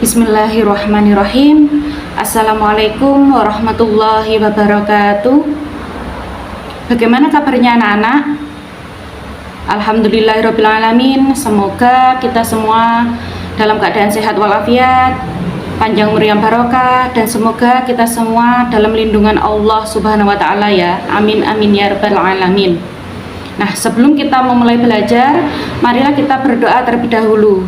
Bismillahirrahmanirrahim. Assalamualaikum warahmatullahi wabarakatuh. Bagaimana kabarnya anak-anak? Alhamdulillahirrabbilalamin. Semoga kita semua dalam keadaan sehat walafiat, panjang umur yang barokah, dan semoga kita semua dalam lindungan Allah Subhanahu wa Ta'ala ya. Amin amin ya rabbal alamin. Nah, sebelum kita memulai belajar, marilah kita berdoa terlebih dahulu.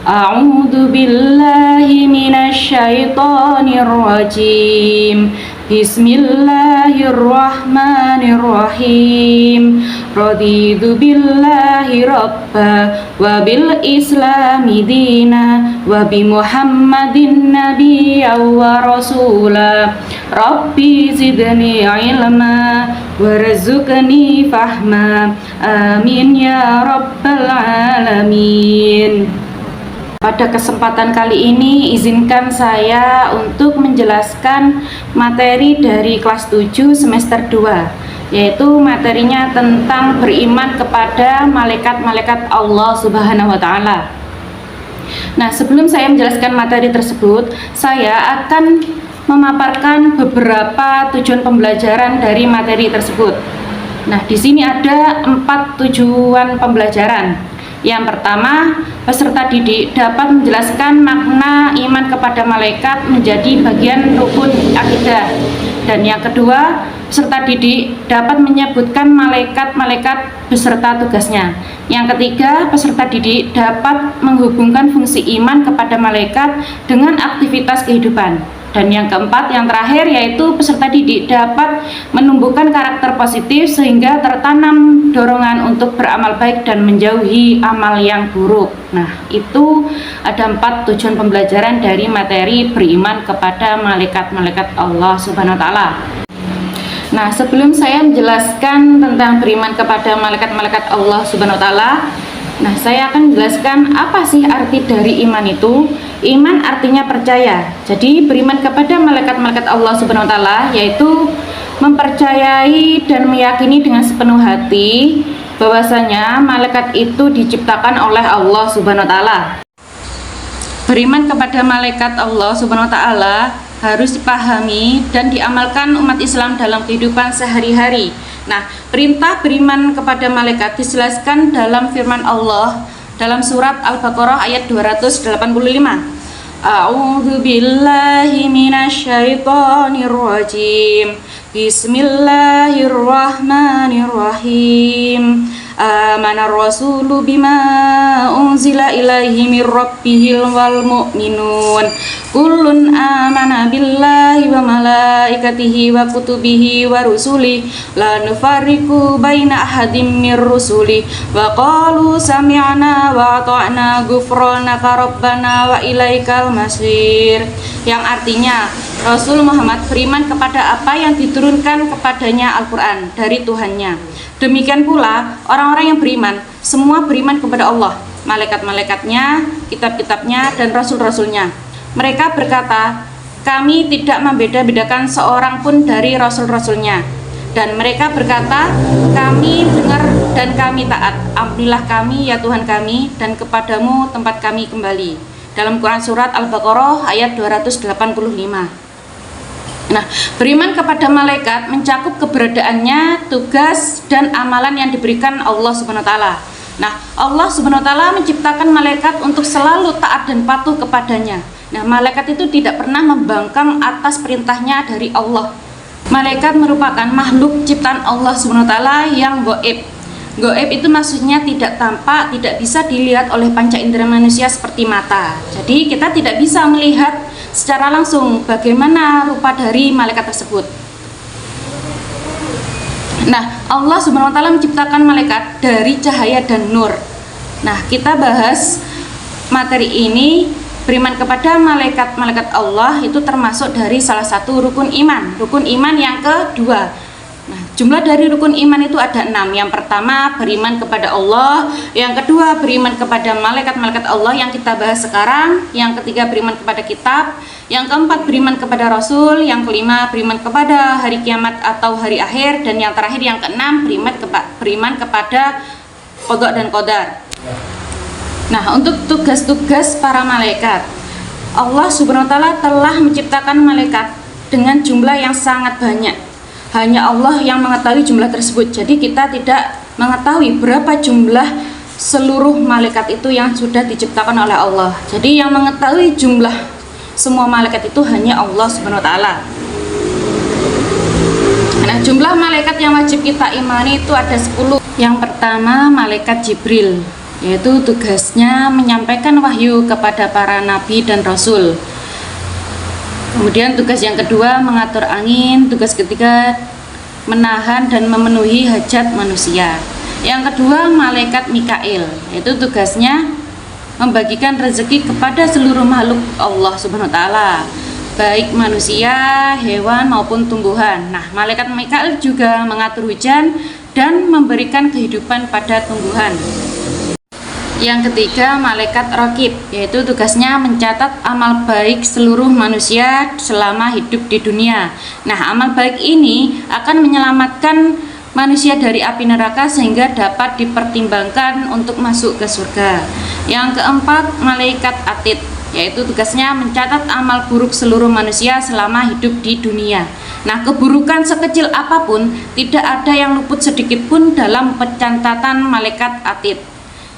A'udzu billahi minasyaitonir rajim. Bismillahirrahmanirrahim. Raditu billahi rabba wa bil islami dina wa bi Muhammadin nabiyya wa rasula. Rabbi zidni ilma warzuqni fahma. Amin ya rabbal alamin. Pada kesempatan kali ini, izinkan saya untuk menjelaskan materi dari kelas 7 semester 2, yaitu materinya tentang beriman kepada malaikat-malaikat Allah Subhanahu wa Ta'ala. Nah, sebelum saya menjelaskan materi tersebut, saya akan memaparkan beberapa tujuan pembelajaran dari materi tersebut. Nah, di sini ada 4 tujuan pembelajaran. Yang pertama, peserta didik dapat menjelaskan makna iman kepada malaikat menjadi bagian rukun akidah. Dan yang kedua, peserta didik dapat menyebutkan malaikat-malaikat beserta tugasnya. Yang ketiga, peserta didik dapat menghubungkan fungsi iman kepada malaikat dengan aktivitas kehidupan. Dan yang keempat, yang terakhir, yaitu peserta didik dapat menumbuhkan karakter positif sehingga tertanam dorongan untuk beramal baik dan menjauhi amal yang buruk. Nah, itu ada 4 tujuan pembelajaran dari materi beriman kepada malaikat-malaikat Allah Subhanahu wa Ta'ala. Nah, sebelum saya menjelaskan tentang beriman kepada malaikat-malaikat Allah Subhanahu wa Ta'ala, nah, saya akan menjelaskan apa sih arti dari iman itu. Iman artinya percaya. Jadi beriman kepada malaikat-malaikat Allah Subhanahu wa Ta'ala yaitu mempercayai dan meyakini dengan sepenuh hati bahwasanya malaikat itu diciptakan oleh Allah Subhanahu wa Ta'ala. Beriman kepada malaikat Allah Subhanahu wa Ta'ala harus dipahami dan diamalkan umat Islam dalam kehidupan sehari-hari. Nah, perintah beriman kepada malaikat dijelaskan dalam firman Allah dalam surat Al-Baqarah ayat 285. A'udzu billahi minasyaitonir rajim. Bismillahirrahmanirrahim. Amanar rasulu bima unzila ilaihi mir rabbihil wal mu'minun kullun amana billahi wa malaikatihi wa kutubihi wa rusuli la nufarriqu baina ahadim mir rusuli wa qalu sami'na wa ata'na ghufranaka rabbana wa ilaikal masir. Yang artinya, Rasul Muhammad beriman kepada apa yang diturunkan kepadanya Al-Quran dari Tuhannya. Demikian pula orang-orang yang beriman, semua beriman kepada Allah, malaikat-malaikatnya, kitab-kitabnya, dan rasul-rasulnya. Mereka berkata, kami tidak membeda-bedakan seorang pun dari rasul-rasulnya. Dan mereka berkata, kami dengar dan kami taat. Ampunilah kami ya Tuhan kami, dan kepadamu tempat kami kembali. Dalam Quran Surat Al-Baqarah ayat 285. Nah, beriman kepada malaikat mencakup keberadaannya, tugas, dan amalan yang diberikan Allah Subhanahu wa Ta'ala. Nah, Allah Subhanahu wa Ta'ala menciptakan malaikat untuk selalu taat dan patuh kepadanya. Nah, malaikat itu tidak pernah membangkang atas perintahnya dari Allah. Malaikat merupakan makhluk ciptaan Allah Subhanahu wa Ta'ala yang gaib. Gaib itu maksudnya tidak tampak, tidak bisa dilihat oleh panca indera manusia seperti mata. Jadi kita tidak bisa melihat secara langsung bagaimana rupa dari malaikat tersebut. Nah, Allah Subhanahu wa Ta'ala menciptakan malaikat dari cahaya dan nur. Nah, kita bahas materi ini, beriman kepada malaikat-malaikat Allah itu termasuk dari salah satu rukun iman. Rukun iman yang kedua. Nah, jumlah dari rukun iman itu ada 6. Yang pertama, beriman kepada Allah. Yang kedua, beriman kepada malaikat-malaikat Allah yang kita bahas sekarang. Yang ketiga, beriman kepada kitab. Yang keempat, beriman kepada Rasul. Yang kelima, beriman kepada hari kiamat atau hari akhir. Dan yang terakhir, yang keenam, beriman kepada qada dan qadar. Nah, untuk tugas-tugas para malaikat. Allah Subhanahu wa taala telah menciptakan malaikat dengan jumlah yang sangat banyak. Hanya Allah yang mengetahui jumlah tersebut. Jadi kita tidak mengetahui berapa jumlah seluruh malaikat itu yang sudah diciptakan oleh Allah. Jadi yang mengetahui jumlah semua malaikat itu hanya Allah Subhanahu wa taala. Nah, jumlah malaikat yang wajib kita imani itu ada 10. Yang pertama, malaikat Jibril, yaitu tugasnya menyampaikan wahyu kepada para nabi dan rasul. Kemudian tugas yang kedua mengatur angin, tugas ketiga menahan dan memenuhi hajat manusia. Yang kedua malaikat Mikail, yaitu tugasnya membagikan rezeki kepada seluruh makhluk Allah Subhanahu wa taala, baik manusia, hewan maupun tumbuhan. Nah, malaikat Mikail juga mengatur hujan dan memberikan kehidupan pada tumbuhan. Yang ketiga, malaikat Raqib, yaitu tugasnya mencatat amal baik seluruh manusia selama hidup di dunia. Nah, amal baik ini akan menyelamatkan manusia dari api neraka sehingga dapat dipertimbangkan untuk masuk ke surga. Yang keempat, malaikat Atid, yaitu tugasnya mencatat amal buruk seluruh manusia selama hidup di dunia. Nah, keburukan sekecil apapun tidak ada yang luput sedikit pun dalam pencatatan malaikat Atid.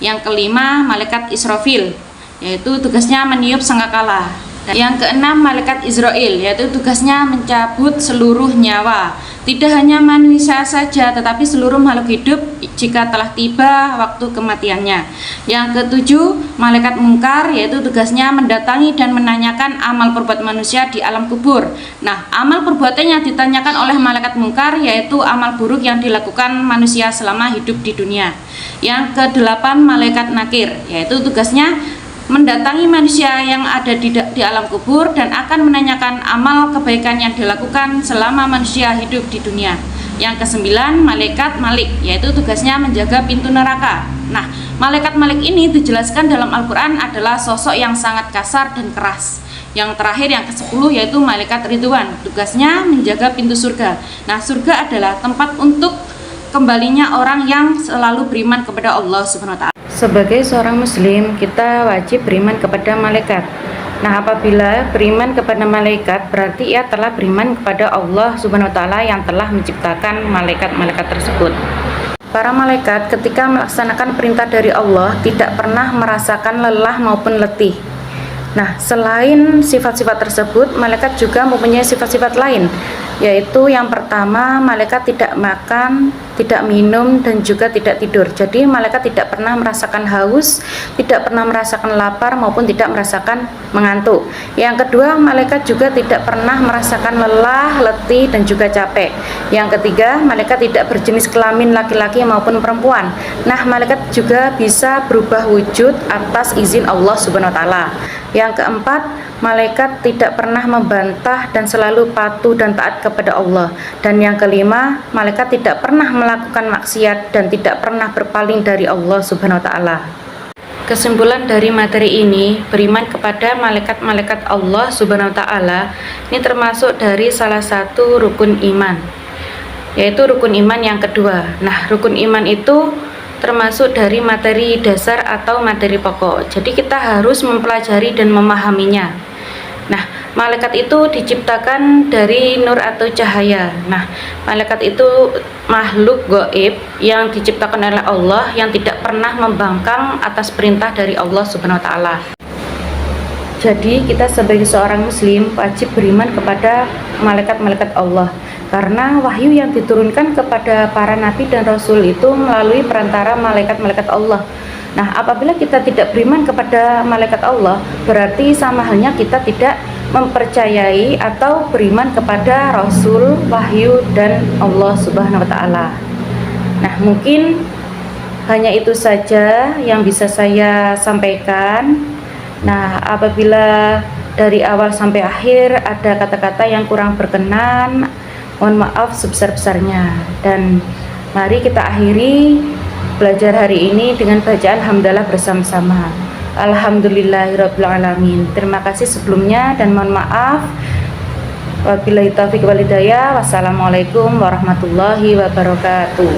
Yang kelima, malaikat Israfil, yaitu tugasnya meniup sangkakala. Yang keenam, malaikat Israel, yaitu tugasnya mencabut seluruh nyawa, tidak hanya manusia saja tetapi seluruh makhluk hidup jika telah tiba waktu kematiannya. Yang ketujuh, malaikat Mungkar, yaitu tugasnya mendatangi dan menanyakan amal perbuatan manusia di alam kubur. Nah, amal perbuatan yang ditanyakan oleh malaikat Mungkar yaitu amal buruk yang dilakukan manusia selama hidup di dunia. Yang kedelapan, malaikat Nakir, yaitu tugasnya mendatangi manusia yang ada di alam kubur dan akan menanyakan amal kebaikan yang dilakukan selama manusia hidup di dunia. Yang kesembilan, malaikat Malik, yaitu tugasnya menjaga pintu neraka. Nah, malaikat Malik ini dijelaskan dalam Al-Quran adalah sosok yang sangat kasar dan keras. Yang terakhir, yang ke-10, yaitu malaikat Ridwan, tugasnya menjaga pintu surga. Nah, surga adalah tempat untuk kembalinya orang yang selalu beriman kepada Allah Subhanahu wa taala. Sebagai seorang muslim, kita wajib beriman kepada malaikat. Nah, apabila beriman kepada malaikat, berarti ia telah beriman kepada Allah Subhanahu wa taala yang telah menciptakan malaikat-malaikat tersebut. Para malaikat ketika melaksanakan perintah dari Allah tidak pernah merasakan lelah maupun letih. Nah, selain sifat-sifat tersebut, malaikat juga mempunyai sifat-sifat lain, yaitu yang pertama, malaikat tidak makan, tidak minum, dan juga tidak tidur. Jadi malaikat tidak pernah merasakan haus, tidak pernah merasakan lapar, maupun tidak merasakan mengantuk. Yang kedua, malaikat juga tidak pernah merasakan lelah, letih, dan juga capek. Yang ketiga, malaikat tidak berjenis kelamin laki-laki maupun perempuan. Nah, malaikat juga bisa berubah wujud atas izin Allah Subhanahu wa taala. Yang keempat, malaikat tidak pernah membantah dan selalu patuh dan taat kepada Allah. Dan yang kelima, malaikat tidak pernah melakukan maksiat dan tidak pernah berpaling dari Allah Subhanahu wa taala. Kesimpulan dari materi ini, beriman kepada malaikat-malaikat Allah Subhanahu wa taala ini termasuk dari salah satu rukun iman, yaitu rukun iman yang kedua. Nah, rukun iman itu termasuk dari materi dasar atau materi pokok. Jadi kita harus mempelajari dan memahaminya. Nah, malaikat itu diciptakan dari nur atau cahaya. Nah, malaikat itu makhluk gaib yang diciptakan oleh Allah yang tidak pernah membangkang atas perintah dari Allah Subhanahu wa taala. Jadi kita sebagai seorang muslim wajib beriman kepada malaikat-malaikat Allah, karena wahyu yang diturunkan kepada para nabi dan rasul itu melalui perantara malaikat-malaikat Allah. Nah, apabila kita tidak beriman kepada malaikat Allah, berarti sama halnya kita tidak mempercayai atau beriman kepada rasul, wahyu, dan Allah Subhanahu wa taala. Nah, mungkin hanya itu saja yang bisa saya sampaikan. Nah, apabila dari awal sampai akhir ada kata-kata yang kurang berkenan, mohon maaf sebesar-besarnya. Dan mari kita akhiri belajar hari ini dengan bacaan hamdalah bersama-sama. Alhamdulillahirabbil alamin. Terima kasih sebelumnya dan mohon maaf. Wabillahi taufiq wal hidayah. Wassalamualaikum warahmatullahi wabarakatuh.